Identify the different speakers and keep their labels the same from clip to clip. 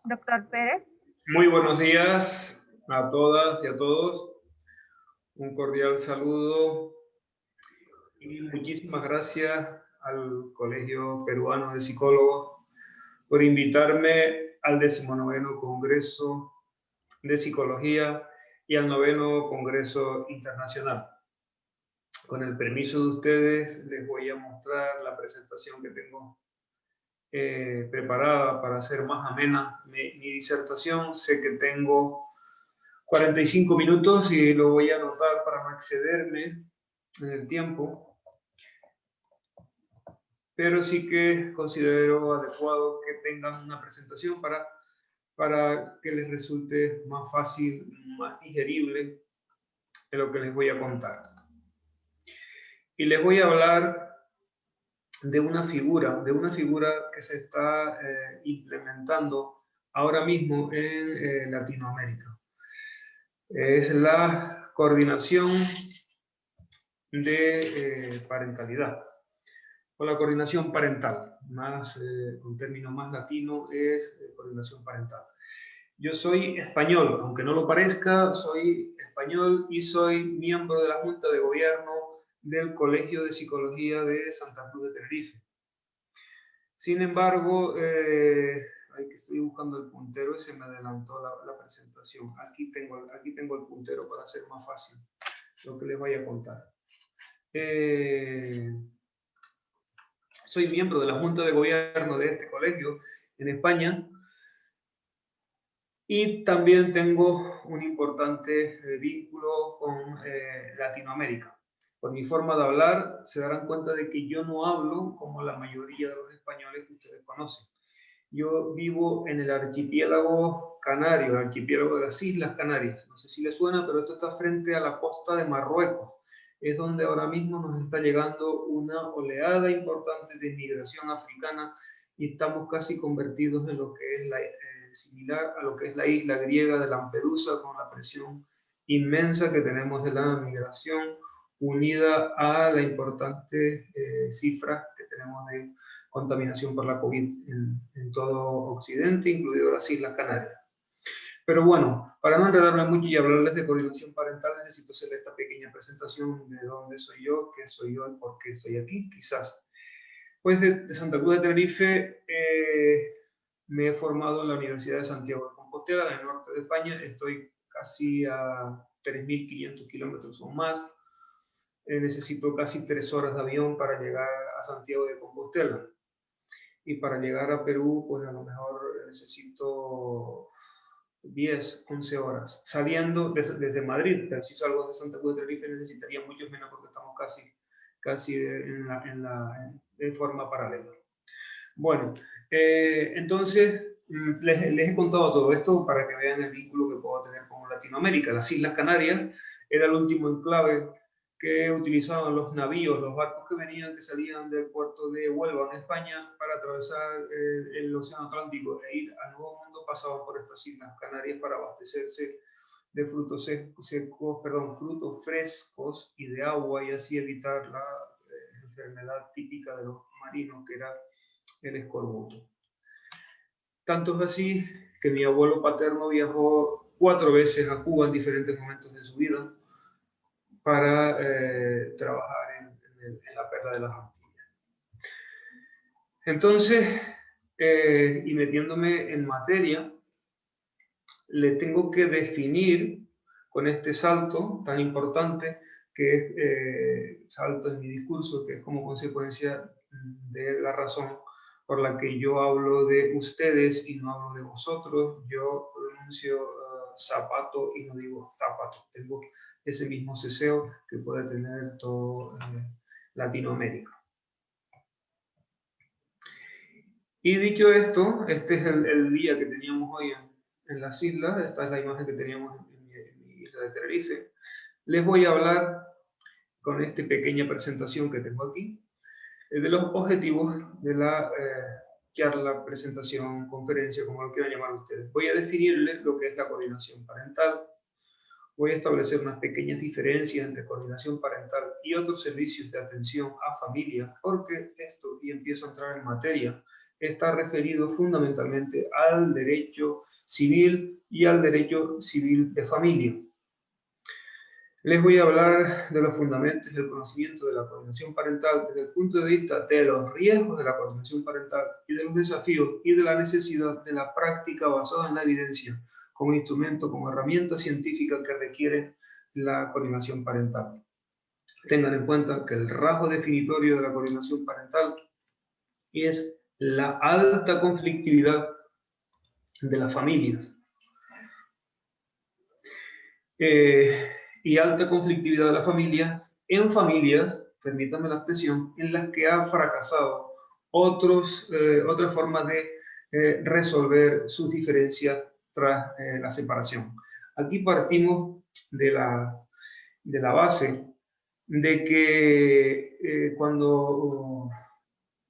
Speaker 1: Doctor Pérez.
Speaker 2: Muy buenos días a todas y a todos. Un cordial saludo y muchísimas gracias al Colegio Peruano de Psicólogos por invitarme al 19º Congreso de Psicología y al 9º Congreso Internacional. Con el permiso de ustedes, les voy a mostrar la presentación que tengo preparada para hacer más amena mi disertación. Sé que tengo 45 minutos y lo voy a anotar para no excederme en el tiempo, pero sí que considero adecuado que tengan una presentación para que les resulte más fácil, más digerible de lo que les voy a contar. Y les voy a hablar de una figura que se está implementando ahora mismo en Latinoamérica. Es la coordinación de parentalidad, o la coordinación parental, un término más latino es coordinación parental. Yo soy español, aunque no lo parezca, soy español y soy miembro de la Junta de Gobierno del Colegio de Psicología de Santa Cruz de Tenerife. Sin embargo, que estoy buscando el puntero y se me adelantó la presentación. Aquí tengo el puntero para hacer más fácil lo que les voy a contar. Soy miembro de la Junta de Gobierno de este colegio en España y también tengo un importante vínculo con Latinoamérica. Por mi forma de hablar, se darán cuenta de que yo no hablo como la mayoría de los españoles que ustedes conocen. Yo vivo en el archipiélago canario, el archipiélago de las Islas Canarias. No sé si les suena, pero esto está frente a la costa de Marruecos. Es donde ahora mismo nos está llegando una oleada importante de inmigración africana y estamos casi convertidos en lo que es similar a lo que es la isla griega de Lampedusa, con la presión inmensa que tenemos de la migración unida a la importante cifra que tenemos de contaminación por la COVID en todo Occidente, incluido las Islas Canarias. Pero bueno, para no enredarme mucho y hablarles de coordinación parental, necesito hacer esta pequeña presentación de dónde soy yo, qué soy yo y por qué estoy aquí, quizás. Pues de Santa Cruz de Tenerife me he formado en la Universidad de Santiago de Compostela, en el norte de España. Estoy casi a 3.500 kilómetros o más. Necesito casi 3 horas de avión para llegar a Santiago de Compostela. Y para llegar a Perú, pues a lo mejor necesito 10, 11 horas. Saliendo desde Madrid, pero si salgo de Santa Cruz de Tenerife necesitaría mucho menos porque estamos casi de forma paralela. Bueno, entonces les he contado todo esto para que vean el vínculo que puedo tener con Latinoamérica. Las Islas Canarias era el último enclave que utilizaban los navíos, los barcos que salían del puerto de Huelva en España para atravesar el Océano Atlántico e ir al Nuevo Mundo, pasaban por estas Islas Canarias para abastecerse de frutos frescos y de agua y así evitar la enfermedad típica de los marinos, que era el escorbuto. Tanto es así que mi abuelo paterno viajó 4 veces a Cuba en diferentes momentos de su vida para trabajar en la perla de las Antillas. Entonces, y metiéndome en materia, le tengo que definir con este salto tan importante que es salto en mi discurso, que es como consecuencia de la razón por la que yo hablo de ustedes y no hablo de vosotros. Yo pronuncio zapato y no digo zapato. Tengo ese mismo ceseo que puede tener todo Latinoamérica. Y dicho esto, este es el día que teníamos hoy en las islas. Esta es la imagen que teníamos en mi isla de Tenerife. Les voy a hablar con esta pequeña presentación que tengo aquí de los objetivos de la charla, presentación, conferencia, como lo quieran llamar ustedes. Voy a definirles lo que es la coordinación parental. Voy a establecer unas pequeñas diferencias entre coordinación parental y otros servicios de atención a familia, porque esto, y empiezo a entrar en materia, está referido fundamentalmente al derecho civil y al derecho civil de familia. Les voy a hablar de los fundamentos del conocimiento de la coordinación parental desde el punto de vista de los riesgos de la coordinación parental y de los desafíos y de la necesidad de la práctica basada en la evidencia como instrumento, como herramienta científica que requiere la coordinación parental. Tengan en cuenta que el rasgo definitorio de la coordinación parental es la alta conflictividad de las familias. Y alta conflictividad de las familias en familias, permítanme la expresión, en las que han fracasado otras formas de resolver sus diferencias tras la separación. Aquí partimos de la base de que cuando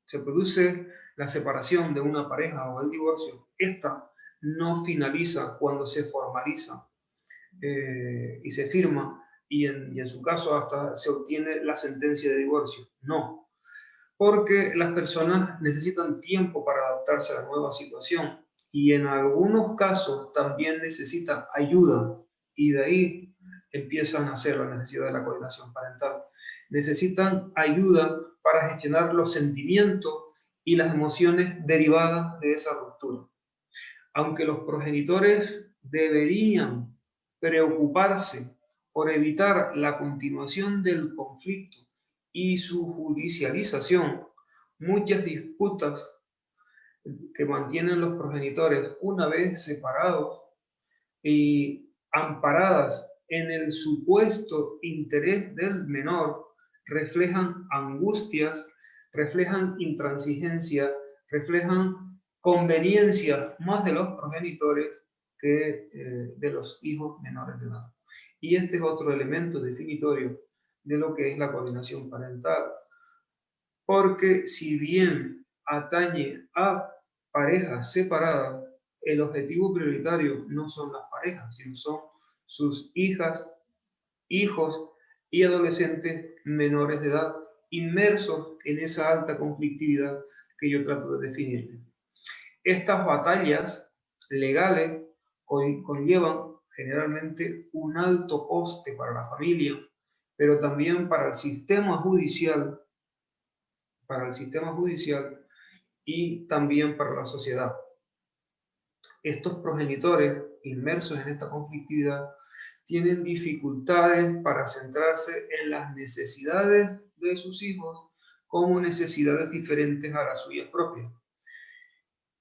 Speaker 2: se produce la separación de una pareja o el divorcio, esta no finaliza cuando se formaliza y se firma y en su caso hasta se obtiene la sentencia de divorcio. No, porque las personas necesitan tiempo para adaptarse a la nueva situación y en algunos casos también necesitan ayuda y de ahí empiezan a hacer la necesidad de la coordinación parental. Necesitan ayuda para gestionar los sentimientos y las emociones derivadas de esa ruptura. Aunque los progenitores deberían preocuparse por evitar la continuación del conflicto y su judicialización, muchas disputas que mantienen los progenitores una vez separados y amparadas en el supuesto interés del menor, reflejan angustias, reflejan intransigencia, reflejan conveniencia más de los progenitores que de los hijos menores de edad. Y este es otro elemento definitorio de lo que es la coordinación parental. Porque si bien atañe a parejas separadas, el objetivo prioritario no son las parejas, sino son sus hijas, hijos y adolescentes menores de edad inmersos en esa alta conflictividad que yo trato de definir. Estas batallas legales conllevan generalmente un alto coste para la familia, pero también para el sistema judicial y también para la sociedad. Estos progenitores inmersos en esta conflictividad tienen dificultades para centrarse en las necesidades de sus hijos como necesidades diferentes a las suyas propias.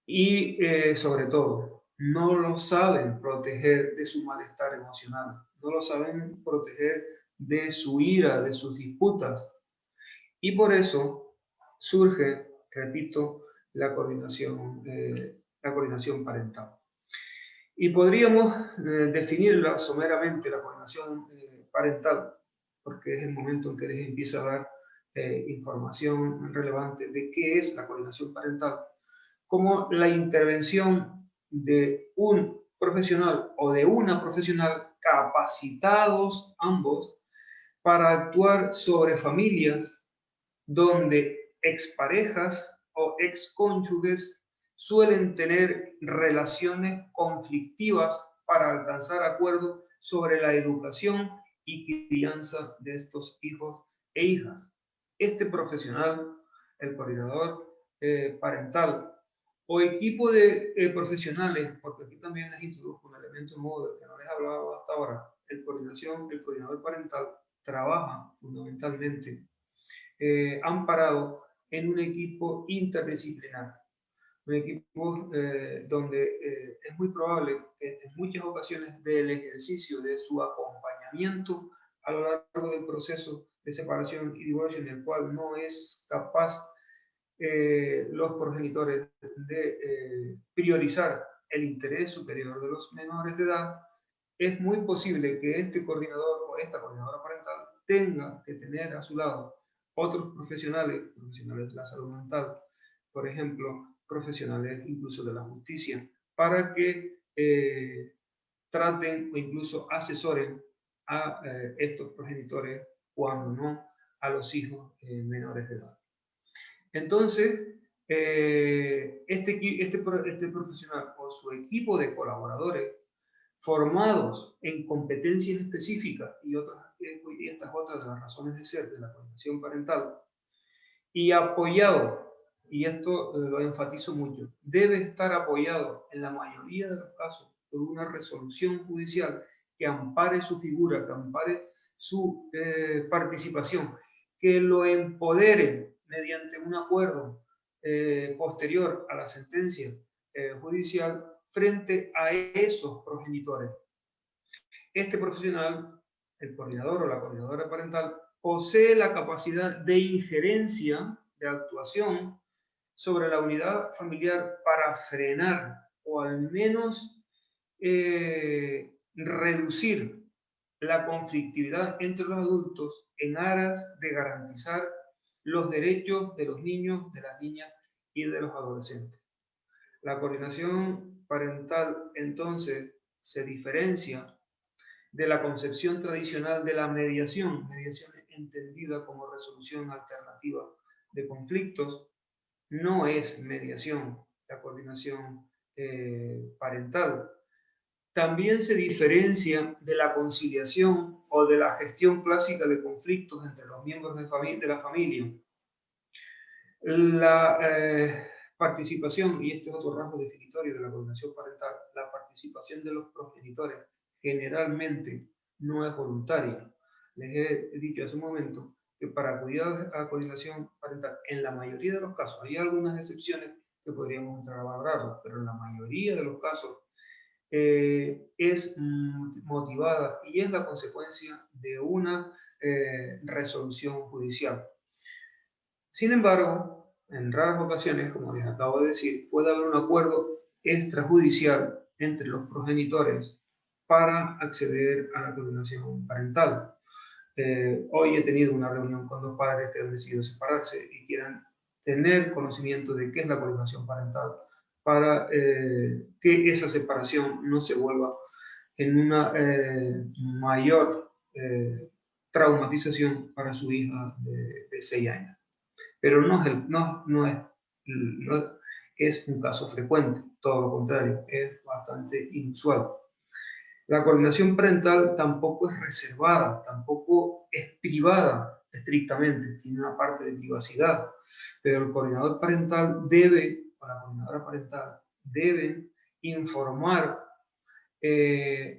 Speaker 2: Y sobre todo, no lo saben proteger de su malestar emocional, no lo saben proteger de su ira, de sus disputas. Y por eso surge, repito, la coordinación parental. Y podríamos definirla someramente, la coordinación parental, porque es el momento en que les empiezo a dar información relevante de qué es la coordinación parental, como la intervención de un profesional o de una profesional capacitados ambos para actuar sobre familias donde exparejas o excónyuges suelen tener relaciones conflictivas para alcanzar acuerdos sobre la educación y crianza de estos hijos e hijas. Este profesional, el coordinador parental o equipo de profesionales, porque aquí también les introduzco un elemento nuevo del que no les he hablado hasta ahora, el coordinador parental trabaja fundamentalmente amparado en un equipo interdisciplinar, un equipo donde es muy probable que en muchas ocasiones del ejercicio de su acompañamiento a lo largo del proceso de separación y divorcio, en el cual no es capaz los progenitores de priorizar el interés superior de los menores de edad, es muy posible que este coordinador o esta coordinadora parental tenga que tener a su lado otros profesionales de la salud mental, por ejemplo, profesionales incluso de la justicia, para que traten o incluso asesoren a estos progenitores cuando no a los hijos menores de edad. Entonces, este profesional o su equipo de colaboradores formados en competencias específicas y estas otras de las razones de ser de la coordinación parental, y apoyado, y esto lo enfatizo mucho, debe estar apoyado en la mayoría de los casos por una resolución judicial que ampare su figura, que ampare su participación, que lo empodere mediante un acuerdo posterior a la sentencia judicial frente a esos progenitores. Este profesional, el coordinador o la coordinadora parental, posee la capacidad de injerencia, de actuación sobre la unidad familiar para frenar o al menos reducir la conflictividad entre los adultos en aras de garantizar los derechos de los niños, de las niñas y de los adolescentes. La coordinación parental entonces se diferencia de la concepción tradicional de la mediación entendida como resolución alternativa de conflictos. No es mediación la coordinación parental. También se diferencia de la conciliación o de la gestión clásica de conflictos entre los miembros de la familia. La participación, y este es otro rasgo definitorio de la coordinación parental, la participación de los progenitores generalmente no es voluntaria. Les he dicho hace un momento que para acudir a la coordinación parental, en la mayoría de los casos, hay algunas excepciones que podríamos entrar a valorarlas, pero en la mayoría de los casos es motivada y es la consecuencia de una resolución judicial. Sin embargo, en raras ocasiones, como les acabo de decir, puede haber un acuerdo extrajudicial entre los progenitores para acceder a la coordinación parental. Hoy he tenido una reunión con dos padres que han decidido separarse y quieren tener conocimiento de qué es la coordinación parental para que esa separación no se vuelva en una mayor traumatización para su hija de 6 años. Pero no es un caso frecuente, todo lo contrario, es bastante inusual. La coordinación parental tampoco es reservada, tampoco es privada estrictamente, tiene una parte de privacidad, pero el coordinador parental debe, o la coordinadora parental, deben informar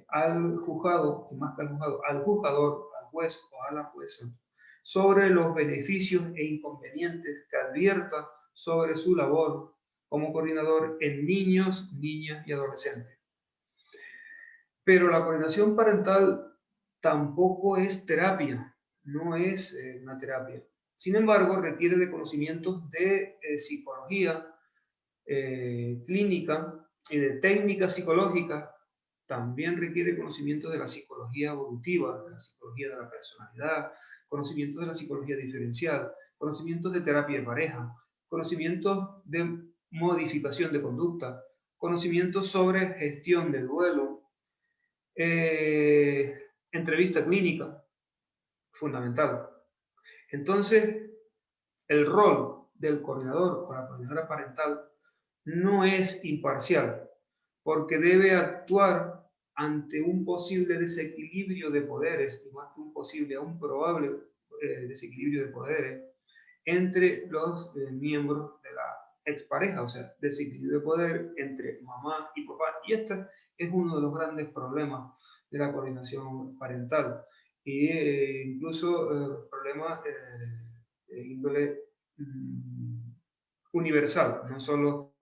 Speaker 2: al juzgado, y más que al juzgado, al juzgador, al juez o a la jueza, sobre los beneficios e inconvenientes que advierta sobre su labor como coordinador en niños, niñas y adolescentes. Pero la coordinación parental tampoco es terapia, no es una terapia. Sin embargo, requiere de conocimientos de psicología clínica y de técnicas psicológicas. También requiere conocimiento de la psicología evolutiva, de la psicología de la personalidad, conocimientos de la psicología diferencial, conocimientos de terapia de pareja, conocimientos de modificación de conducta, conocimientos sobre gestión del duelo, entrevista clínica, fundamental. Entonces, el rol del coordinador o la coordinadora parental no es imparcial, porque debe actuar ante un posible desequilibrio de poderes, y más que un posible, a un probable desequilibrio de poderes entre los miembros de la expareja, o sea, desequilibrio de poder entre mamá y papá. Y este es uno de los grandes problemas de la coordinación parental. Y incluso problemas de índole universal, no solo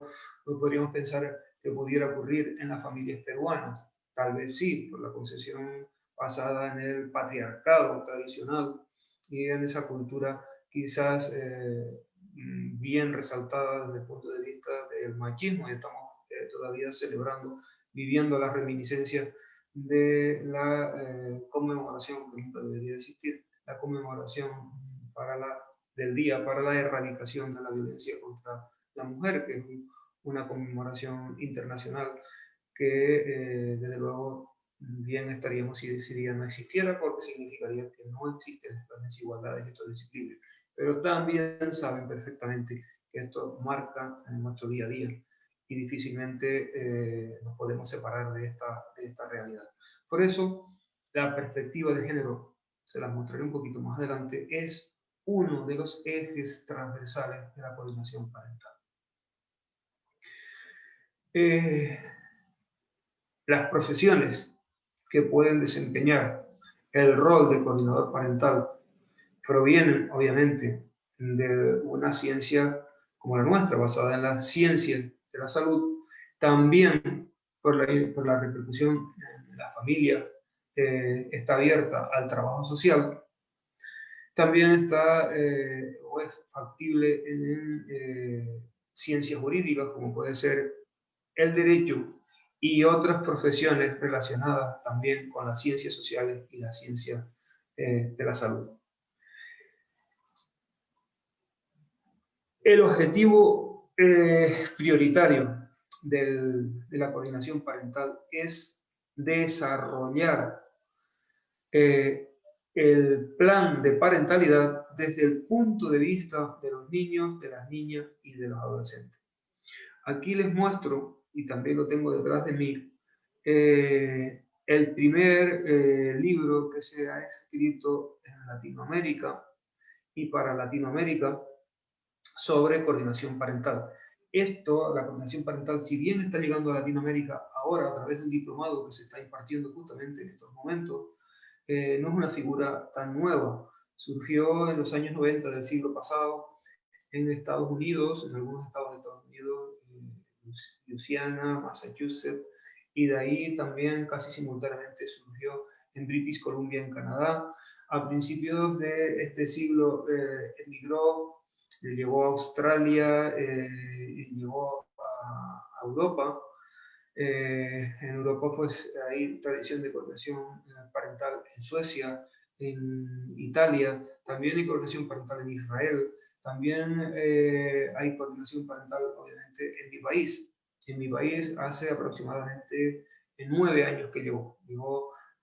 Speaker 2: podríamos pensar que pudiera ocurrir en las familias peruanas, tal vez sí, por la concepción basada en el patriarcado tradicional y en esa cultura quizás bien resaltada desde el punto de vista del machismo, y estamos todavía celebrando, viviendo las reminiscencias de la conmemoración, que nunca debería existir, la conmemoración del Día para la Erradicación de la Violencia contra la Mujer, que es una conmemoración internacional que desde luego bien estaríamos si ese día no existiera, porque significaría que no existen estas desigualdades y estos desequilibrios. Pero también saben perfectamente que esto marca en nuestro día a día y difícilmente nos podemos separar de esta realidad. Por eso, la perspectiva de género, se las mostraré un poquito más adelante, es uno de los ejes transversales de la coordinación parental. Las profesiones que pueden desempeñar el rol de coordinador parental provienen, obviamente, de una ciencia como la nuestra, basada en la ciencia de la salud, también por la repercusión en la familia, está abierta al trabajo social, también está o es factible en ciencias jurídicas, como puede ser el derecho y otras profesiones relacionadas también con las ciencias sociales y la ciencia de la salud. El objetivo prioritario de la coordinación parental es desarrollar el plan de parentalidad desde el punto de vista de los niños, de las niñas y de los adolescentes. Aquí les muestro, y también lo tengo detrás de mí, el primer libro que se ha escrito en Latinoamérica y para Latinoamérica sobre coordinación parental. Esto, la coordinación parental, si bien está llegando a Latinoamérica ahora a través del diplomado que se está impartiendo justamente en estos momentos, no es una figura tan nueva. Surgió en los años 90 del siglo pasado en Estados Unidos, en algunos estados de Estados Unidos, Luisiana, Massachusetts, y de ahí también casi simultáneamente surgió en British Columbia, en Canadá. A principios de este siglo emigró, llegó a Australia, llegó a Europa. En Europa pues hay tradición de coordinación parental en Suecia, en Italia, también hay coordinación parental en Israel, también hay coordinación parental obviamente en mi país. En mi país hace aproximadamente 9 años que llegó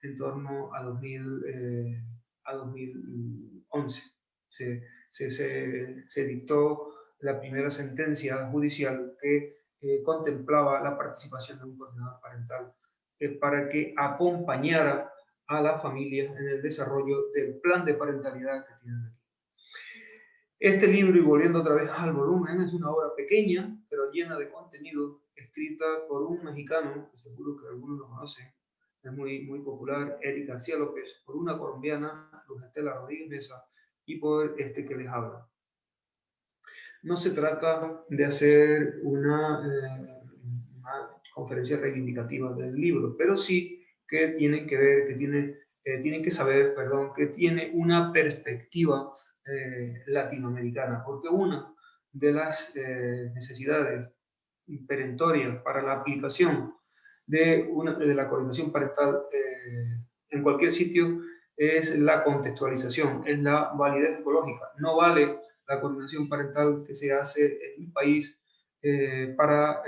Speaker 2: en torno a 2011. Se dictó la primera sentencia judicial que contemplaba la participación de un coordinador parental para que acompañara a la familia en el desarrollo del plan de parentalidad que tienen aquí. Este libro, y volviendo otra vez al volumen, es una obra pequeña, pero llena de contenido, escrita por un mexicano, que seguro que algunos lo conocen, es muy, muy popular, Eric García López, por una colombiana, Luz Estela Rodríguez Mesa, y por este que les habla. No se trata de hacer una conferencia reivindicativa del libro, pero sí que tienen que ver, tienen que saber, perdón, que tiene una perspectiva latinoamericana, porque una de las necesidades perentorias para la aplicación de la coordinación parental en cualquier sitio es la contextualización, es la validez ecológica. No vale la coordinación parental que se hace en un país para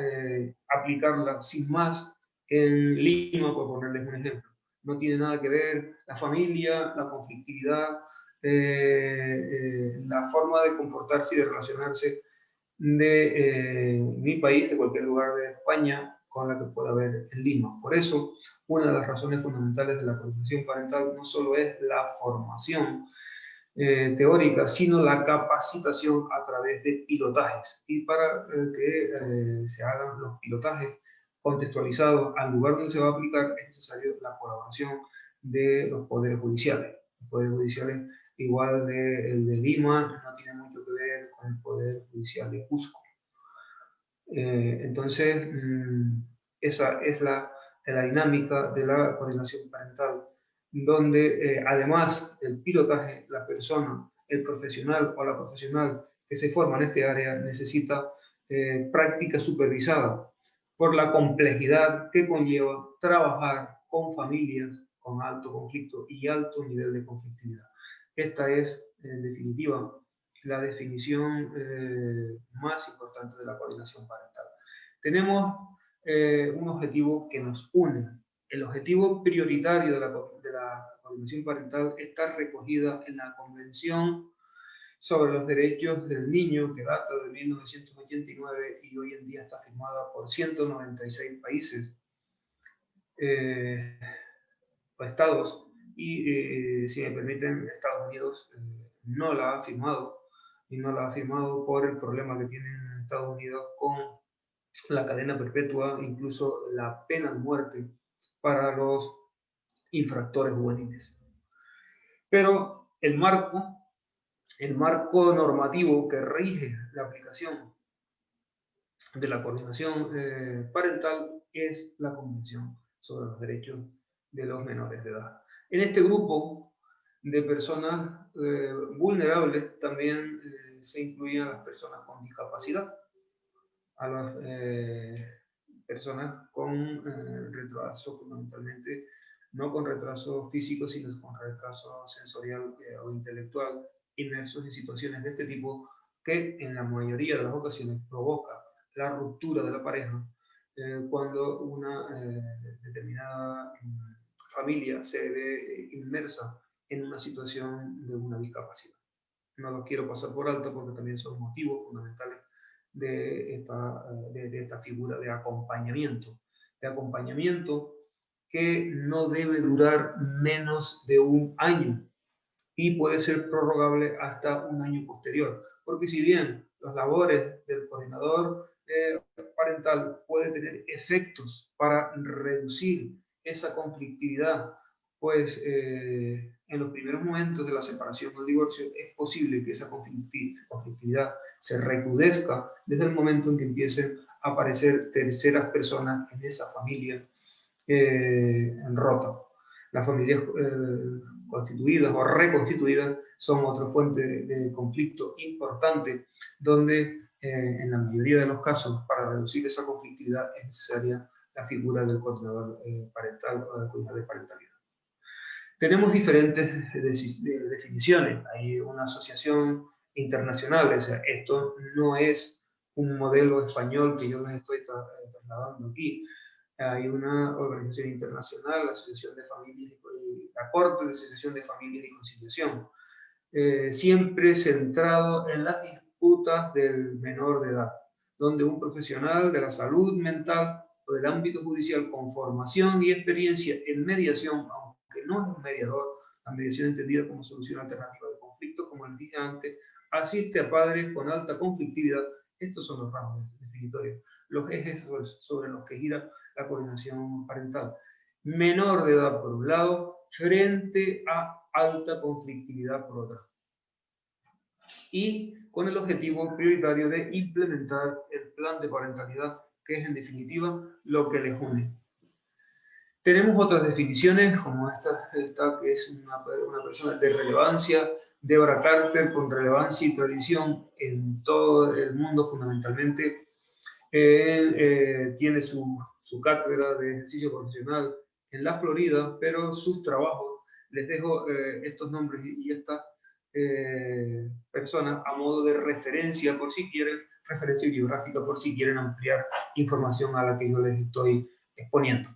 Speaker 2: aplicarla sin más en Lima, por ponerles un ejemplo. No tiene nada que ver la familia, la conflictividad, la forma de comportarse y de relacionarse de mi país, de cualquier lugar de España, con la que pueda haber en Lima. Por eso, una de las razones fundamentales de la coordinación parental no solo es la formación teórica, sino la capacitación a través de pilotajes. Y para que se hagan los pilotajes contextualizados al lugar donde se va a aplicar, es necesario la colaboración de los poderes judiciales. Los poderes judiciales, igual el de Lima, no tiene mucho que ver con el poder judicial de Cusco. Entonces, esa es la dinámica de la coordinación parental, donde además del pilotaje, la persona, el profesional o la profesional que se forma en este área necesita práctica supervisada por la complejidad que conlleva trabajar con familias con alto conflicto y alto nivel de conflictividad. Esta es, en definitiva, la definición más importante de la coordinación parental. Tenemos un objetivo que nos une. El objetivo prioritario de la coordinación parental está recogida en la Convención sobre los derechos del niño, que data de 1989 y hoy en día está firmada por 196 países o estados, y si me permiten, Estados Unidos no la ha firmado, y no la ha firmado por el problema que tienen Estados Unidos con la cadena perpetua, incluso la pena de muerte para los infractores juveniles. Pero el marco normativo que rige la aplicación de la coordinación parental es la Convención sobre los Derechos de los Menores de Edad. En este grupo de personas vulnerables también se incluyen a las personas con discapacidad, a las personas con retraso, fundamentalmente no con retraso físico, sino con retraso sensorial o intelectual, inmersos en situaciones de este tipo que en la mayoría de las ocasiones provoca la ruptura de la pareja cuando una determinada familia se ve inmersa en una situación de una discapacidad. No los quiero pasar por alto porque también son motivos fundamentales de esta figura de acompañamiento que no debe durar menos de un año y puede ser prorrogable hasta un año posterior, porque si bien las labores del coordinador parental pueden tener efectos para reducir esa conflictividad, pues en los primeros momentos de la separación o el divorcio es posible que esa conflictividad se recrudezca desde el momento en que empiecen a aparecer terceras personas en esa familia rota. Las familias constituidas o reconstituidas son otra fuente de conflicto importante, donde en la mayoría de los casos, para reducir esa conflictividad, es necesaria la figura del coordinador parental o del coordinador de parentalidad. Tenemos diferentes definiciones. Hay una asociación internacional, o sea, esto no es un modelo español que yo les estoy trasladando aquí. Hay una organización internacional, la Asociación de Familias y la Corte de Asociación de Familias y Conciliación, siempre centrado en las disputas del menor de edad, donde un profesional de la salud mental o del ámbito judicial con formación y experiencia en mediación, aunque no es un mediador, la mediación entendida como solución alternativa de conflictos, como les dije antes, asiste a padres con alta conflictividad. Estos son los ramos definitorios, los ejes sobre los que gira la coordinación parental. Menor de edad por un lado, frente a alta conflictividad por otra. Y con el objetivo prioritario de implementar el plan de parentalidad, que es en definitiva lo que les une. Tenemos otras definiciones, como esta que es una persona de relevancia, Deborah Carter, con relevancia y tradición en todo el mundo fundamentalmente. Tiene su cátedra de ejercicio profesional en la Florida, pero sus trabajos, les dejo estos nombres y estas personas a modo de referencia por si quieren, referencia bibliográfica por si quieren ampliar información a la que yo les estoy exponiendo.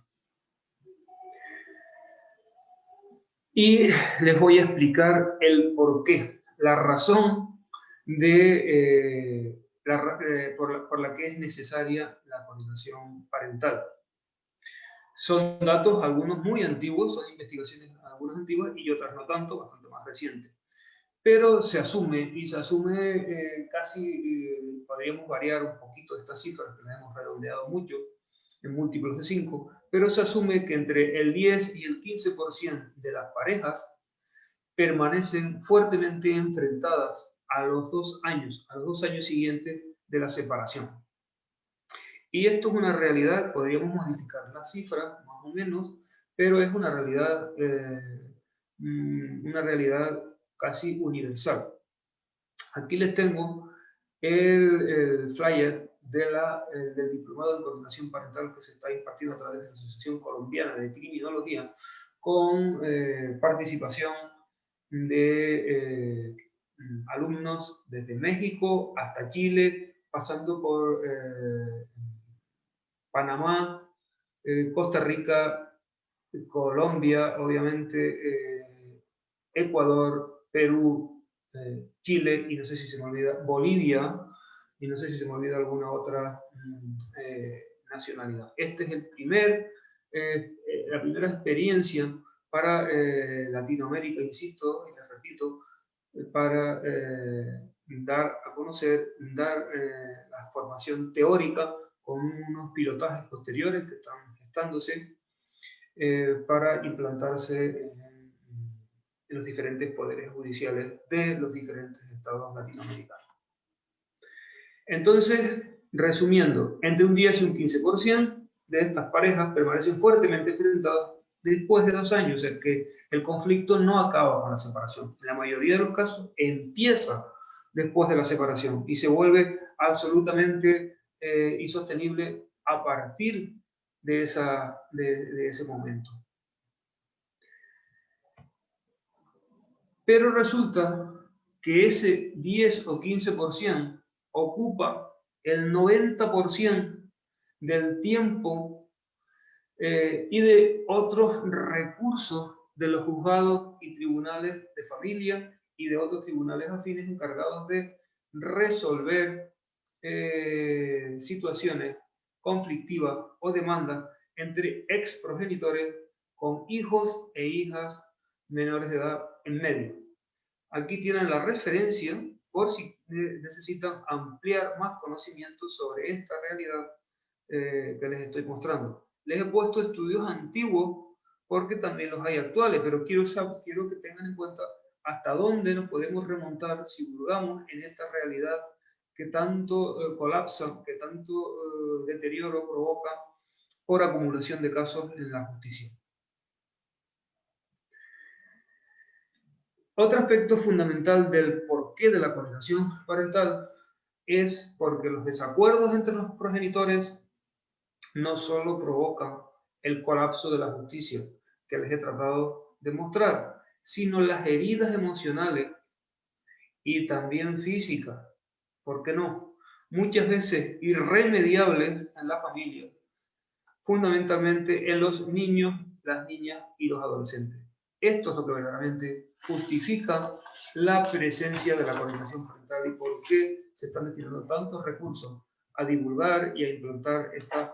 Speaker 2: Y les voy a explicar el porqué, la razón de por la que es necesaria la coordinación parental. Son datos, algunos muy antiguos, son investigaciones algunas antiguas y otras no tanto, bastante más recientes. Pero se asume casi, podríamos variar un poquito estas cifras, que las hemos redondeado mucho, en múltiplos de 5, pero se asume que entre el 10 y el 15% de las parejas permanecen fuertemente enfrentadas a los 2 años siguientes de la separación. Y esto es una realidad, podríamos modificar la cifra más o menos, pero es una realidad casi universal. Aquí les tengo el flyer del Diplomado en Coordinación Parental que se está impartiendo a través de la Asociación Colombiana de Criminología, con participación de alumnos desde México hasta Chile, pasando por Panamá, Costa Rica, Colombia, obviamente, Ecuador, Perú, Chile, y no sé si se me olvida Bolivia, y no sé si se me olvida alguna otra nacionalidad. Esta es la primera experiencia para Latinoamérica, insisto, y les repito, para dar a conocer, dar la formación teórica con unos pilotajes posteriores que están gestándose para implantarse en los diferentes poderes judiciales de los diferentes estados latinoamericanos. Entonces, resumiendo, entre un 10 y un 15% de estas parejas permanecen fuertemente enfrentadas después de 2 años, es que el conflicto no acaba con la separación. En la mayoría de los casos empieza después de la separación y se vuelve absolutamente insostenible a partir de ese momento. Pero resulta que ese 10 o 15% ocupa el 90% del tiempo y de otros recursos de los juzgados y tribunales de familia y de otros tribunales afines encargados de resolver situaciones conflictivas o demandas entre ex progenitores con hijos e hijas menores de edad en medio. Aquí tienen la referencia por si necesitan ampliar más conocimientos sobre esta realidad que les estoy mostrando. Les he puesto estudios antiguos porque también los hay actuales, pero quiero que tengan en cuenta hasta dónde nos podemos remontar si dudamos en esta realidad que tanto colapsa, que tanto deterioro provoca por acumulación de casos en la justicia. Otro aspecto fundamental del porqué de la coordinación parental es porque los desacuerdos entre los progenitores no solo provocan el colapso de la justicia, que les he tratado de mostrar, sino las heridas emocionales y también físicas, ¿por qué no? Muchas veces irremediables en la familia, fundamentalmente en los niños, las niñas y los adolescentes. Esto es lo que verdaderamente justifica la presencia de la coordinación parental y por qué se están destinando tantos recursos a divulgar y a implantar esta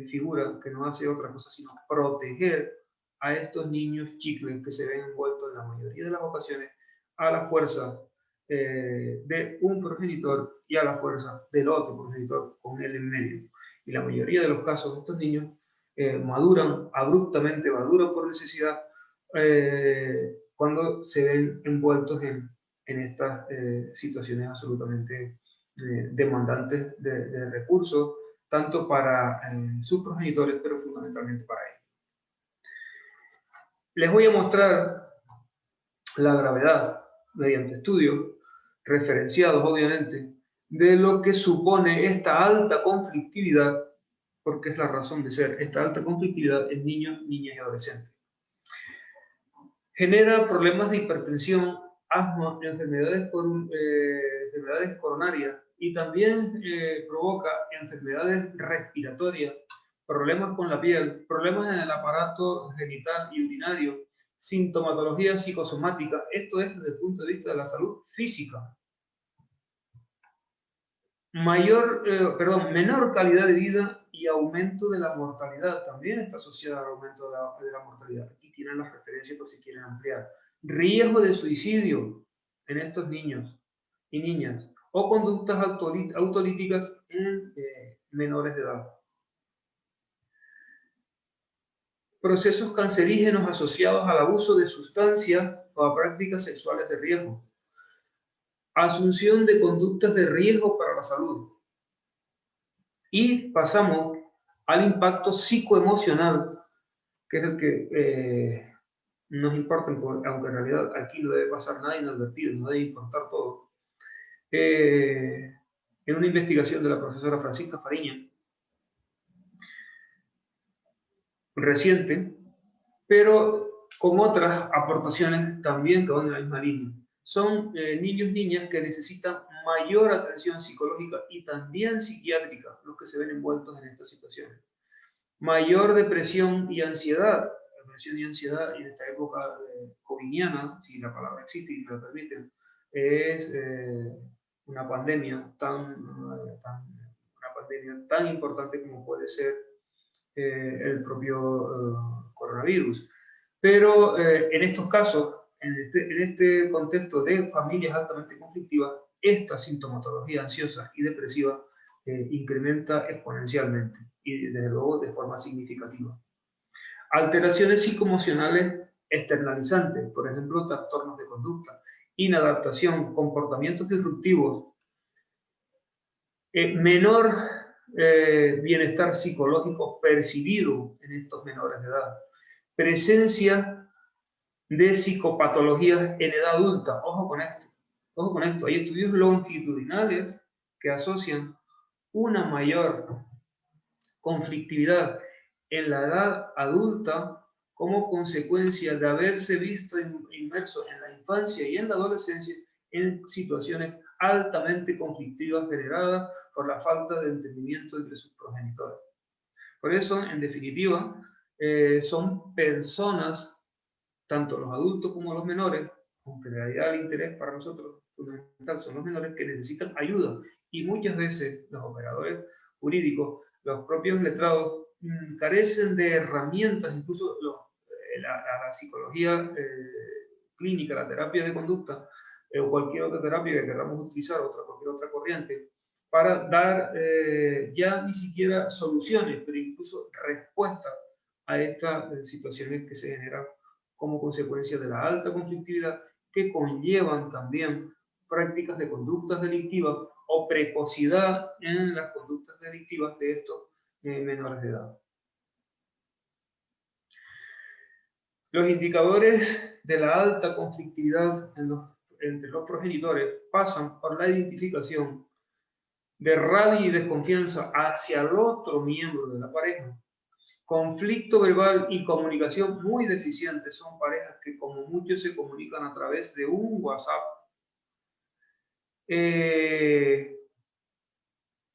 Speaker 2: figura que no hace otra cosa sino proteger a estos niños chicles que se ven envueltos en la mayoría de las ocasiones a la fuerza de un progenitor y a la fuerza del otro progenitor con él en medio. Y la mayoría de los casos, estos niños maduran abruptamente, maduran por necesidad, cuando se ven envueltos en estas situaciones absolutamente demandantes de recursos, tanto para sus progenitores, pero fundamentalmente para ellos. Les voy a mostrar la gravedad mediante estudios referenciados, obviamente, de lo que supone esta alta conflictividad, porque es la razón de ser, esta alta conflictividad en niños, niñas y adolescentes. Genera problemas de hipertensión, asma, enfermedades coronarias y también provoca enfermedades respiratorias, problemas con la piel, problemas en el aparato genital y urinario, sintomatología psicosomática. Esto es desde el punto de vista de la salud física. Menor calidad de vida y aumento de la mortalidad. También está asociada al aumento de la mortalidad. Aquí tienen las referencias por si quieren ampliar. Riesgo de suicidio en estos niños y niñas o conductas autolíticas en menores de edad. Procesos cancerígenos asociados al abuso de sustancias o a prácticas sexuales de riesgo. Asunción de conductas de riesgo para la salud. Y pasamos al impacto psicoemocional, que es el que nos importa, aunque en realidad aquí no debe pasar nada inadvertido, no debe importar todo. En una investigación de la profesora Francisca Fariña, reciente, pero con otras aportaciones también que van en la misma línea. Son niños y niñas que necesitan mayor atención psicológica y también psiquiátrica, los que se ven envueltos en estas situaciones. Mayor depresión y ansiedad, en esta época covidiana, si la palabra existe y me lo permiten, es una pandemia tan importante como puede ser el propio coronavirus. Pero en estos casos, en este contexto de familias altamente conflictivas, esta sintomatología ansiosa y depresiva incrementa exponencialmente y desde luego de forma significativa. Alteraciones psicoemocionales externalizantes, por ejemplo, trastornos de conducta, inadaptación, comportamientos disruptivos, menor bienestar psicológico percibido en estos menores de edad, presencia de psicopatologías en edad adulta. Ojo con esto, hay estudios longitudinales que asocian una mayor conflictividad en la edad adulta como consecuencia de haberse visto inmerso en la infancia y en la adolescencia en situaciones altamente conflictivas generadas por la falta de entendimiento entre sus progenitores. Por eso, en definitiva, son personas, tanto los adultos como los menores, aunque en realidad el interés para nosotros fundamental son los menores, que necesitan ayuda. Y muchas veces los operadores jurídicos, los propios letrados, carecen de herramientas, incluso la psicología clínica, la terapia de conducta, o cualquier otra terapia que queramos utilizar, cualquier otra corriente, para dar ya ni siquiera soluciones, pero incluso respuestas a estas situaciones que se generan como consecuencia de la alta conflictividad, que conllevan también prácticas de conductas delictivas o precocidad en las conductas delictivas de estos menores de edad. Los indicadores de la alta conflictividad entre los progenitores pasan por la identificación de rabia y desconfianza hacia el otro miembro de la pareja, conflicto verbal y comunicación muy deficiente. Son parejas que como mucho se comunican a través de un WhatsApp.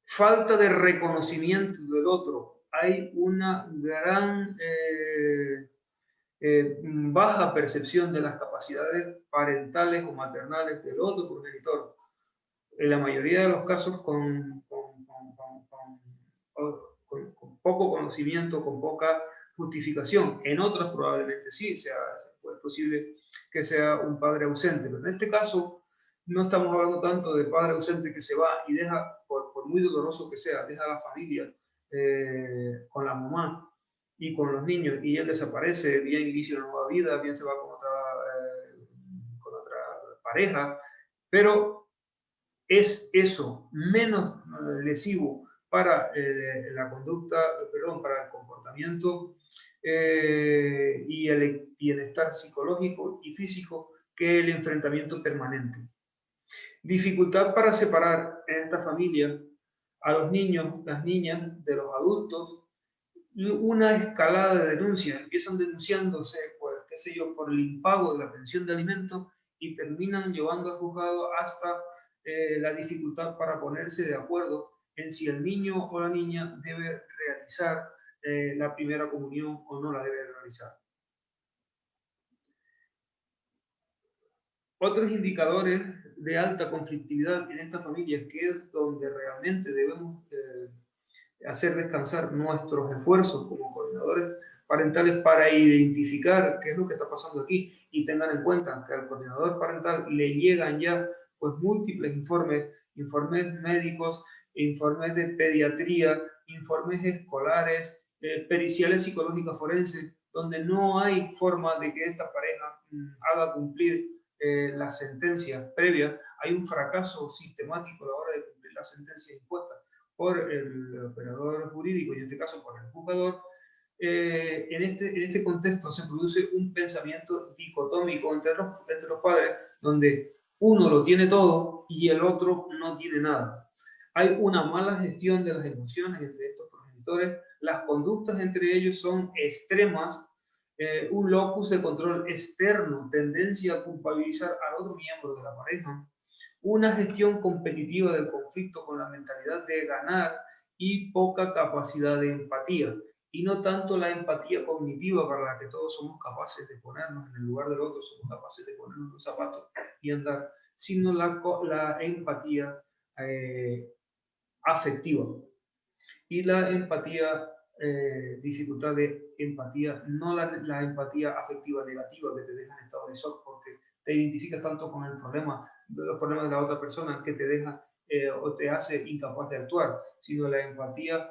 Speaker 2: Falta de reconocimiento del otro. Hay una gran baja percepción de las capacidades parentales o maternales del otro progenitor. En la mayoría de los casos con poco conocimiento, con poca justificación. En otros probablemente sí, es posible que sea un padre ausente, pero en este caso no estamos hablando tanto de padre ausente que se va y deja, por muy doloroso que sea, deja a la familia con la mamá y con los niños, y él desaparece, bien inicia una nueva vida, bien se va con otra pareja, pero es eso, menos lesivo para la conducta, perdón, para el comportamiento y el bienestar psicológico y físico que el enfrentamiento permanente. Dificultad para separar en esta familia a los niños, las niñas de los adultos, una escalada de denuncias, empiezan denunciándose, pues, qué sé yo, por el impago de la pensión de alimentos y terminan llevando al juzgado hasta la dificultad para ponerse de acuerdo en si el niño o la niña debe realizar la primera comunión o no la debe realizar. Otros indicadores de alta conflictividad en esta familia, que es donde realmente debemos hacer descansar nuestros esfuerzos como coordinadores parentales para identificar qué es lo que está pasando aquí, y tengan en cuenta que al coordinador parental le llegan ya pues múltiples informes médicos, informes de pediatría, informes escolares, periciales psicológicas forenses, donde no hay forma de que esta pareja haga cumplir la sentencia previa. Hay un fracaso sistemático a la hora de cumplir la sentencia impuesta por el operador jurídico, y en este caso por el juzgador. En este contexto se produce un pensamiento dicotómico entre los padres, donde uno lo tiene todo y el otro no tiene nada. Hay una mala gestión de las emociones entre estos progenitores, las conductas entre ellos son extremas, un locus de control externo, tendencia a culpabilizar al otro miembro de la pareja, una gestión competitiva del conflicto con la mentalidad de ganar y poca capacidad de empatía, y no tanto la empatía cognitiva para la que todos somos capaces de ponernos en el lugar del otro, somos capaces de ponernos los zapatos y andar sino la empatía afectiva. Y la empatía, dificultad de empatía, no la empatía afectiva negativa que te deja en estado de shock porque te identificas tanto con el problema, los problemas de la otra persona que te deja o te hace incapaz de actuar, sino la empatía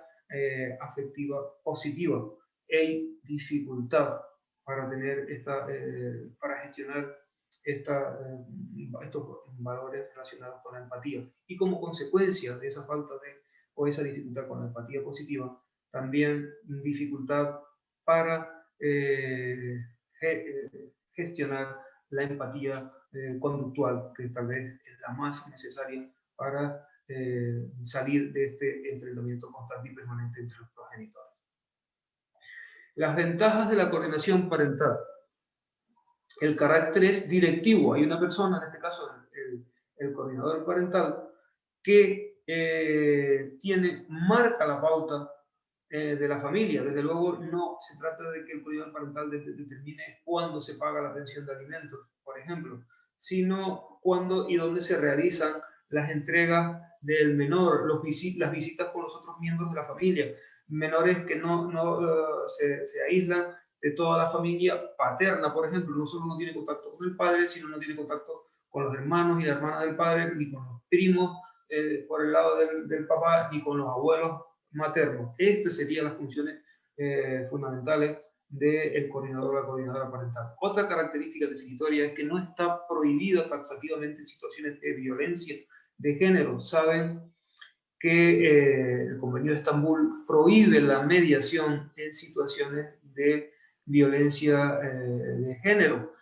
Speaker 2: afectiva positiva. Hay dificultad para tener para gestionar estos valores relacionados con la empatía. Y como consecuencia de esa falta o esa dificultad con la empatía positiva, también dificultad para gestionar la empatía conductual, que tal vez es la más necesaria para salir de este enfrentamiento constante y permanente entre los progenitores. Las ventajas de la coordinación parental. El carácter es directivo. Hay una persona, en este caso el coordinador parental, que marca la pauta de la familia. Desde luego no se trata de que el coordinador parental determine cuándo se paga la pensión de alimentos, por ejemplo, sino cuándo y dónde se realizan las entregas del menor, las visitas con los otros miembros de la familia, menores que no se aíslan de toda la familia paterna, por ejemplo, no solo no tiene contacto con el padre, sino no tiene contacto con los hermanos y la hermana del padre, ni con los primos por el lado del papá, ni con los abuelos maternos. Estas serían las funciones fundamentales del coordinador o la coordinadora parental. Otra característica definitoria es que no está prohibido taxativamente en situaciones de violencia de género. Saben que el Convenio de Estambul prohíbe la mediación en situaciones de violencia de género.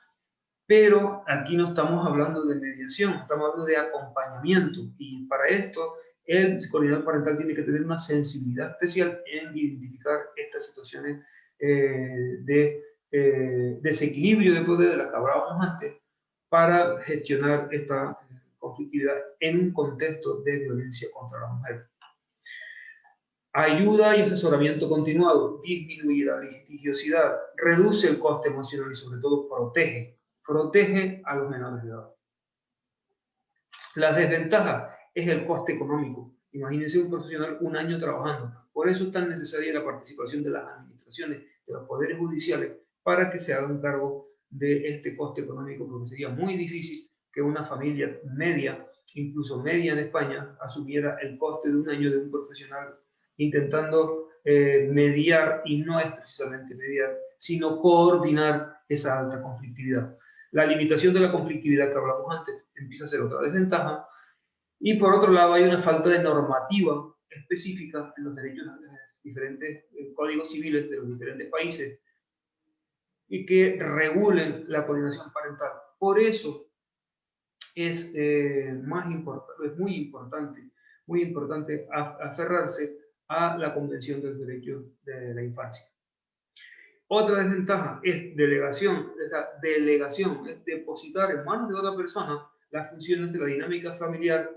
Speaker 2: Pero aquí no estamos hablando de mediación, estamos hablando de acompañamiento. Y para esto, el coordinador parental tiene que tener una sensibilidad especial en identificar estas situaciones de desequilibrio de poder de las que hablábamos antes para gestionar esta conflictividad en un contexto de violencia contra la mujer. Ayuda y asesoramiento continuado, disminuye la litigiosidad, reduce el coste emocional y sobre todo protege a los menores de edad. La desventaja es el coste económico. Imagínense un profesional un año trabajando. Por eso es tan necesaria la participación de las administraciones, de los poderes judiciales, para que se hagan cargo de este coste económico, porque sería muy difícil que una familia media, incluso media en España, asumiera el coste de un año de un profesional intentando mediar, y no es precisamente mediar, sino coordinar esa alta conflictividad. La limitación de la conflictividad que hablamos antes empieza a ser otra desventaja. Y por otro lado hay una falta de normativa específica en los derechos de los diferentes códigos civiles de los diferentes países y que regulen la coordinación parental. Por eso es muy importante aferrarse a la Convención de los Derechos de la Infancia. Otra desventaja es delegación. Esta delegación es depositar en manos de otra persona las funciones de la dinámica familiar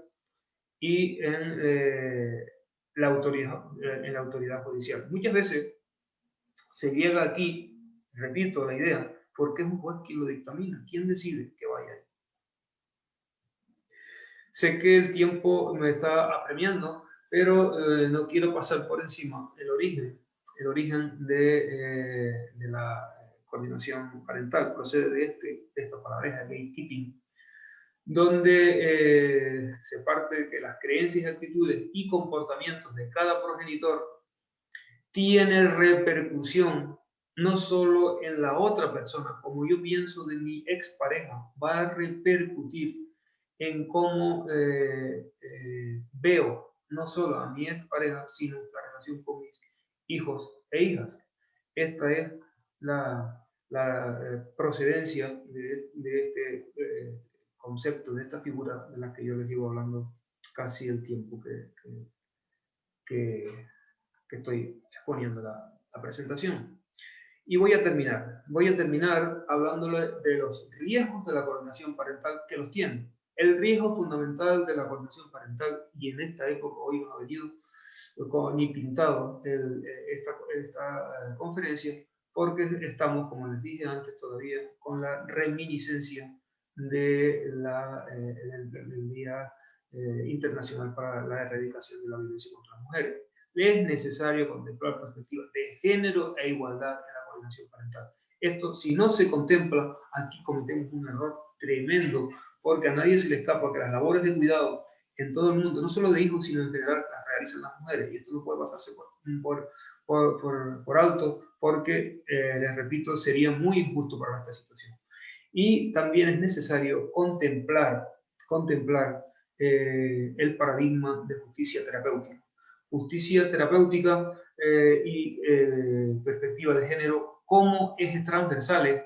Speaker 2: y en la autoridad judicial. Muchas veces se llega aquí, repito la idea, porque es un juez quien lo dictamina, quien decide que vaya ahí. Sé que el tiempo me está apremiando, pero no quiero pasar por encima el origen de la coordinación parental. Procede de esta palabreja, gatekeeping, donde se parte de que las creencias, actitudes y comportamientos de cada progenitor tienen repercusión no solo en la otra persona. Como yo pienso de mi expareja, va a repercutir en cómo veo no solo a mi expareja, sino la relación con mis hijos e hijas. Esta es la procedencia de este concepto, de esta figura de la que yo les llevo hablando casi el tiempo que estoy exponiendo la presentación. Y voy a terminar hablándole de los riesgos de la coordinación parental, que los tiene. El riesgo fundamental de la coordinación parental, y en esta época hoy no ha venido ni pintado esta conferencia, porque estamos, como les dije antes todavía, con la reminiscencia del Día Internacional para la Erradicación de la Violencia contra las Mujeres. Es necesario contemplar perspectivas de género e igualdad en la coordinación parental. Esto, si no se contempla, aquí cometemos un error tremendo, porque a nadie se le escapa que las labores de cuidado en todo el mundo, no solo de hijos, sino en general, las realizan las mujeres, y esto no puede pasarse por alto, porque, les repito, sería muy injusto para esta situación. Y también es necesario contemplar el paradigma de justicia terapéutica. Justicia terapéutica y perspectiva de género como ejes transversales,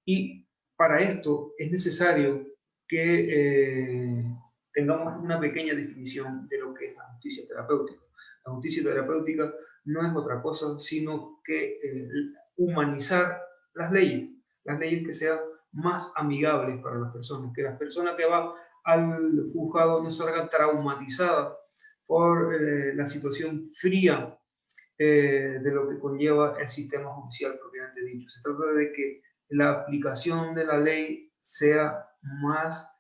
Speaker 2: y para esto es necesario que tengamos una pequeña definición de lo que es la justicia terapéutica. La justicia terapéutica no es otra cosa sino que humanizar las leyes que sean más amigables para las personas, que la persona que va al juzgado no salga traumatizada por la situación fría de lo que conlleva el sistema judicial propiamente dicho. Se trata de que la aplicación de la ley sea más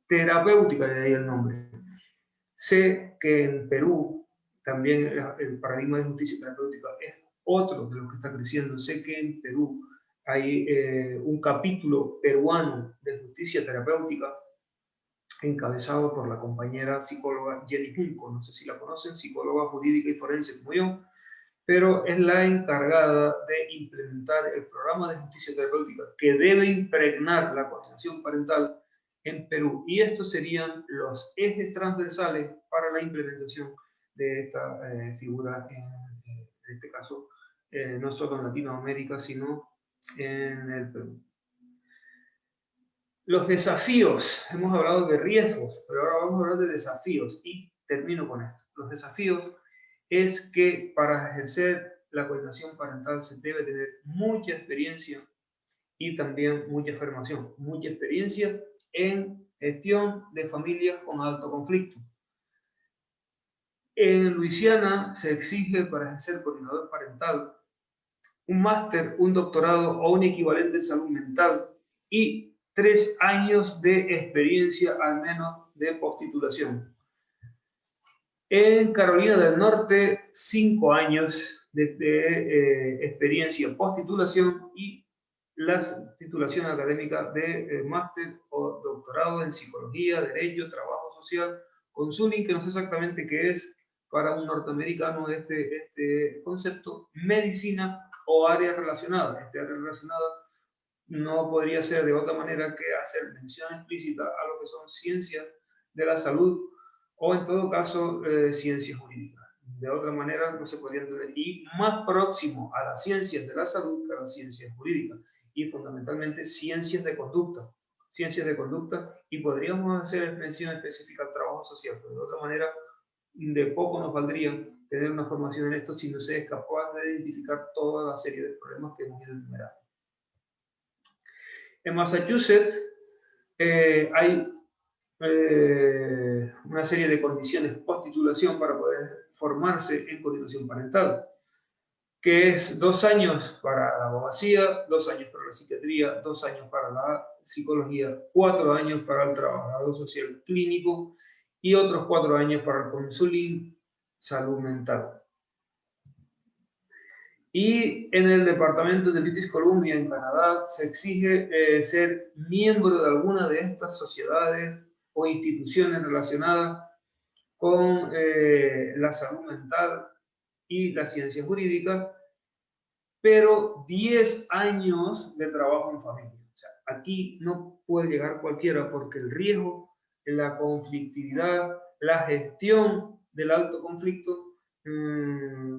Speaker 2: terapéutica, de ahí el nombre. Sé que en Perú también el paradigma de justicia terapéutica es otro de los que está creciendo. Sé que en Perú hay un capítulo peruano de justicia terapéutica encabezado por la compañera psicóloga Jenny Junco, no sé si la conocen, psicóloga jurídica y forense como yo, pero es la encargada de implementar el programa de justicia terapéutica que debe impregnar la coordinación parental en Perú. Y estos serían los ejes transversales para la implementación de esta figura, en este caso, no solo en Latinoamérica, sino en el Perú. Los desafíos, hemos hablado de riesgos, pero ahora vamos a hablar de desafíos y termino con esto. Los desafíos es que para ejercer la coordinación parental se debe tener mucha experiencia y también mucha formación, mucha experiencia en gestión de familias con alto conflicto. En Luisiana se exige para ejercer coordinador parental un máster, un doctorado o un equivalente en salud mental y 3 años de experiencia al menos de posttitulación. En Carolina del Norte, 5 años de experiencia post-titulación y la titulación académica de máster o doctorado en psicología, derecho, trabajo social, consulting, que no sé exactamente qué es para un norteamericano este concepto, medicina o área relacionada. Este área relacionada no podría ser de otra manera que hacer mención explícita a lo que son ciencias de la salud, o en todo caso ciencias jurídicas. De otra manera no se podría entender, y más próximo a las ciencias de la salud que a las ciencias jurídicas, y fundamentalmente ciencias de conducta, y podríamos hacer mención específica al trabajo social, pero de otra manera de poco nos valdría tener una formación en esto si no se es capaz de identificar toda la serie de problemas que hemos ido enumerando. En Massachusetts hay una serie de condiciones post-titulación para poder formarse en coordinación parental, que es 2 años para la abogacía, 2 años para la psiquiatría, 2 años para la psicología, 4 años para el trabajador social clínico y otros 4 años para el consulting salud mental. Y en el departamento de British Columbia, en Canadá, se exige ser miembro de alguna de estas sociedades o instituciones relacionadas con la salud mental y las ciencias jurídicas, pero 10 años de trabajo en familia. O sea, aquí no puede llegar cualquiera porque el riesgo, la conflictividad, la gestión del alto conflicto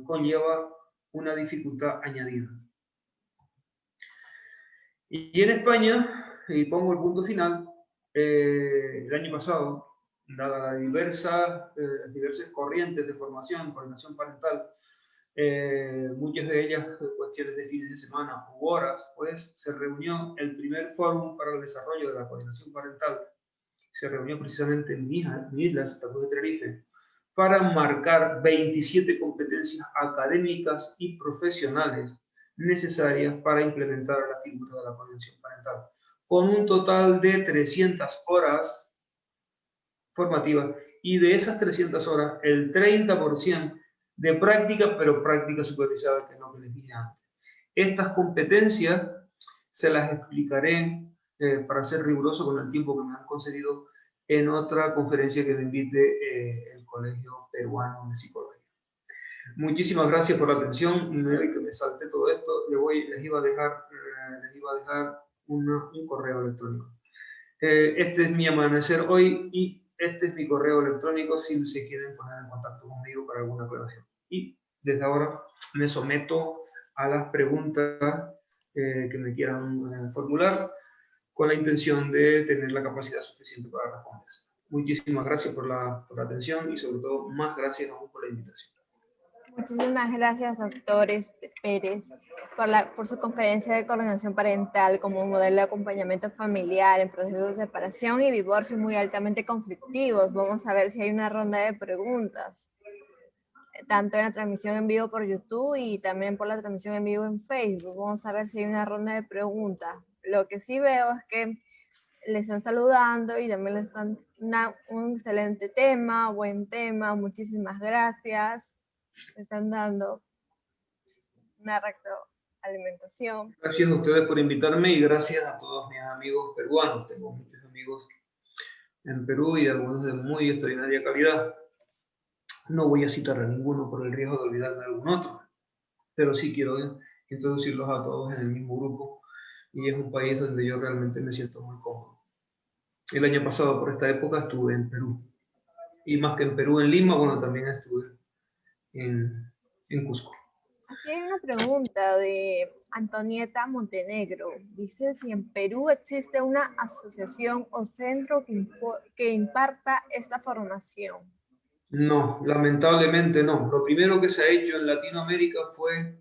Speaker 2: conlleva una dificultad añadida. Y en España, y pongo el punto final, el año pasado, dadas las diversas corrientes de formación, coordinación parental, muchas de ellas cuestiones de fines de semana u horas, pues se reunió el primer fórum para el desarrollo de la coordinación parental. Se reunió precisamente en mi isla, Santa Cruz de Tenerife, para marcar 27 competencias académicas y profesionales necesarias para implementar la figura de la coordinación parental. con un total de 300 horas formativas, y de esas 300 horas, el 30% de práctica, pero práctica supervisada, que es lo que les dije antes. Estas competencias se las explicaré, para ser riguroso con el tiempo que me han concedido, en otra conferencia que me invite el Colegio Peruano de Psicología. Muchísimas gracias por la atención. Que me salté todo esto, les iba a dejar un correo electrónico. Este es mi amanecer hoy y este es mi correo electrónico si se quieren poner en contacto conmigo para alguna aclaración. Y desde ahora me someto a las preguntas que me quieran formular, con la intención de tener la capacidad suficiente para responder. Muchísimas gracias por la atención y sobre todo más gracias aún por la invitación.
Speaker 1: Muchísimas gracias, doctor Pérez, por su conferencia de coordinación parental como modelo de acompañamiento familiar en procesos de separación y divorcio muy altamente conflictivos. Vamos a ver si hay una ronda de preguntas, tanto en la transmisión en vivo por YouTube y también por la transmisión en vivo en Facebook. Vamos a ver si hay una ronda de preguntas. Lo que sí veo es que le están saludando y también le están un excelente tema, buen tema, muchísimas gracias. Están dando una retroalimentación.
Speaker 2: Gracias a ustedes por invitarme y gracias a todos mis amigos peruanos. Tengo muchos amigos en Perú y algunos de muy extraordinaria calidad. No voy a citar a ninguno por el riesgo de olvidarme de algún otro, pero sí quiero introducirlos a todos en el mismo grupo, y es un país donde yo realmente me siento muy cómodo. El año pasado por esta época estuve en Perú, y más que en Perú, en Lima, bueno, también estuve en Cusco.
Speaker 1: Aquí hay una pregunta de Antonieta Montenegro. Dice si en Perú existe una asociación o centro que imparta esta formación.
Speaker 2: No, lamentablemente no. Lo primero que se ha hecho en Latinoamérica fue,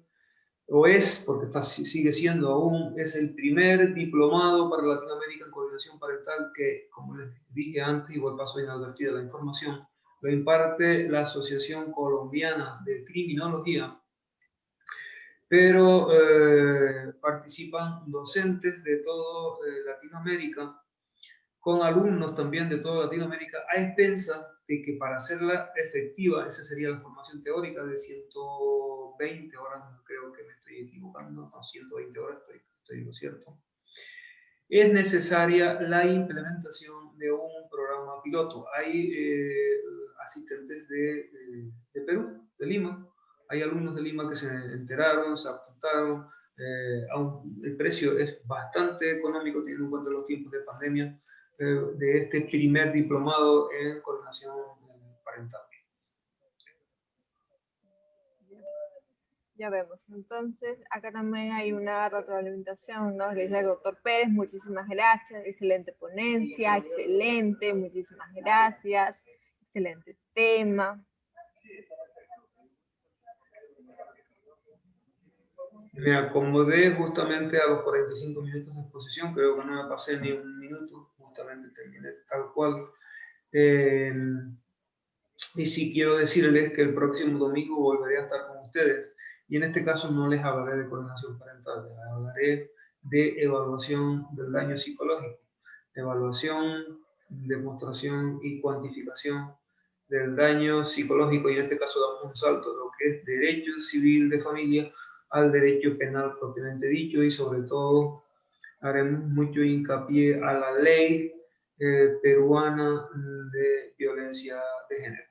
Speaker 2: o es, porque sigue siendo aún, es el primer diplomado para Latinoamérica en coordinación parental que, como les dije antes, igual pasó inadvertida la información, lo imparte la Asociación Colombiana de Criminología, pero participan docentes de toda Latinoamérica, con alumnos también de toda Latinoamérica, a expensas de que para hacerla efectiva, esa sería la formación teórica de 120 horas, creo que me estoy equivocando, no, 120 horas, estoy lo cierto, es necesaria la implementación de un programa piloto. Hay asistentes de Perú, de Lima, hay alumnos de Lima que se enteraron, se apuntaron, el precio es bastante económico teniendo en cuenta los tiempos de pandemia, de este primer diplomado en coordinación parental.
Speaker 1: Ya vemos. Entonces, acá también hay una retroalimentación, ¿no? Le dice el doctor Pérez, muchísimas gracias, excelente ponencia, excelente, muchísimas gracias, excelente tema.
Speaker 2: Me acomodé justamente a los 45 minutos de exposición, creo que no me pasé ni un minuto, justamente terminé tal cual. Y sí quiero decirles que el próximo domingo volveré a estar con ustedes, y en este caso no les hablaré de coordinación parental, les hablaré de evaluación del daño psicológico, evaluación, demostración y cuantificación del daño psicológico, y en este caso damos un salto de lo que es derecho civil de familia al derecho penal propiamente dicho, y sobre todo haremos mucho hincapié a la ley peruana de violencia de género.